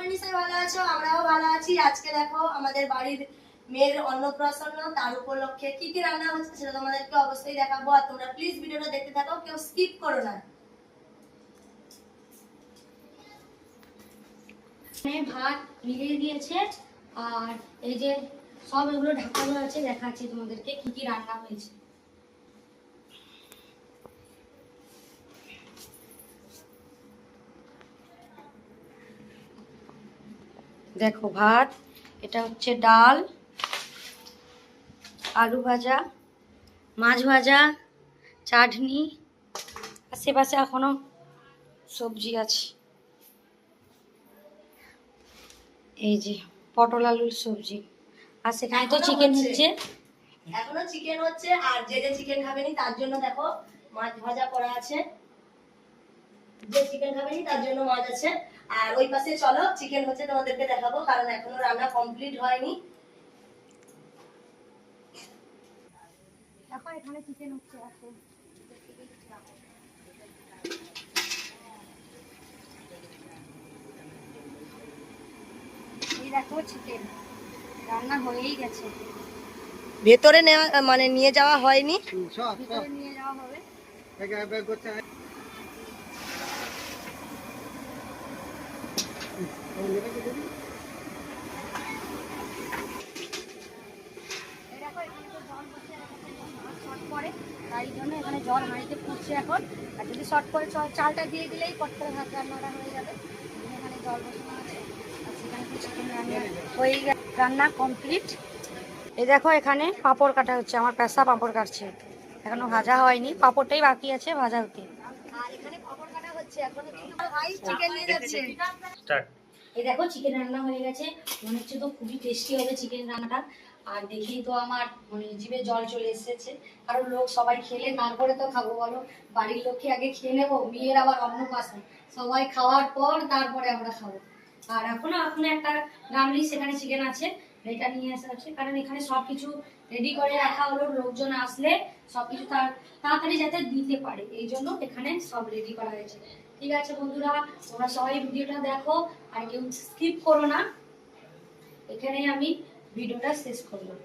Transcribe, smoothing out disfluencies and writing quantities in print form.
নিশ্চয়ই ভালো আছো, আমরাও ভালো আছি। আজকে দেখো আমাদের বাড়ির মেয়ের অন্নপ্রাশন, তার উপলক্ষে কি কি রান্না হচ্ছে সেটা তোমাদেরকে অবশ্যই দেখাবো। আর তোমরা প্লিজ ভিডিওটা দেখতে থাকো, কেউ স্কিপ করো না। ভাত মিলিয়ে দিয়েছে আর এই যে সব এগুলো ঢাকানো আছে, দেখাচ্ছি তোমাদেরকে কি কি রান্না হয়েছে। দেখো ভাত, এটা হচ্ছে ডাল, আলু ভাজা, মাছ ভাজা, চাটনি, আশেপাশে এখনো সবজি আছে। এই যে পটল আলুর সবজি, আর সেখানে তো চিকেন হচ্ছে, এখনো চিকেন হচ্ছে। আর যে যে চিকেন খাবেনি তার জন্য দেখো মাছ ভাজা করা আছে, যে চিকেন খাবেনি তার জন্য মাছ আছে। আর ওই পাশে চলো চিকেন হচ্ছে তোমাদেরকে দেখাবো, কারণ এখনো রান্না কমপ্লিট হয়নি। দেখো এখানে চিকেন হচ্ছে এখন। এই দেখো চিকেন রান্না হয়েই গেছে, ভেতরে নেওয়া মানে নিয়ে যাওয়া হয়নি, ভিতরে নিয়ে যাওয়া হবে। তাই জন্য এখানে জল হাঁড়িতে ফুটছে এখন। আর যদি শর্ট করে চালটা দিয়ে দিলেই পট করে ভাত রান্নাটা হয়ে যাবে। এখানে জল বসানো আছে আর সেখানে চিকেন রান্না হয়ে গেছে, রান্না কমপ্লিট। এই দেখো এখানে পাঁপড় কাটা হচ্ছে, আমার পেশা পাঁপড় কাটছে, এখনো ভাজা হয়নি, পাঁপড়টাই বাকি আছে ভাজা হতে। আর এখানে পাপড় কাটা হচ্ছে, এখনো ভাই চিকেন নিয়ে যাচ্ছে। এই দেখো চিকেন রান্না হয়ে গেছে, মনে হচ্ছে তো খুবই টেস্টি হবে চিকেন রান্নাটা। আর দেখেই তো আমার মানে জিভে জল চলে এসেছে, কারণ লোক সবাই খেলে তারপরে তো খাবো বলো। বাড়ির লোককে আগে খেয়ে নেবো, মেয়ের আবার অন্নপ্রাশন, সবাই খাওয়ার পর তারপরে আমরা খাবো। আর এখনো একটা গামলি সেখানে চিকেন আছে, এটা নিয়ে আসা হচ্ছে, কারণ এখানে সবকিছু রেডি করে রাখা হলো, লোকজন আসলে সবকিছু তাড়াতাড়ি যাতে দিতে পারে, এই জন্য এখানে সব রেডি করা হয়েছে। ঠিক আছে বন্ধুরা, তোমরা সবাই ভিডিওটা দেখো আর কেউ স্কিপ করো না। এখানে আমি ভিডিওটা শেষ করলাম।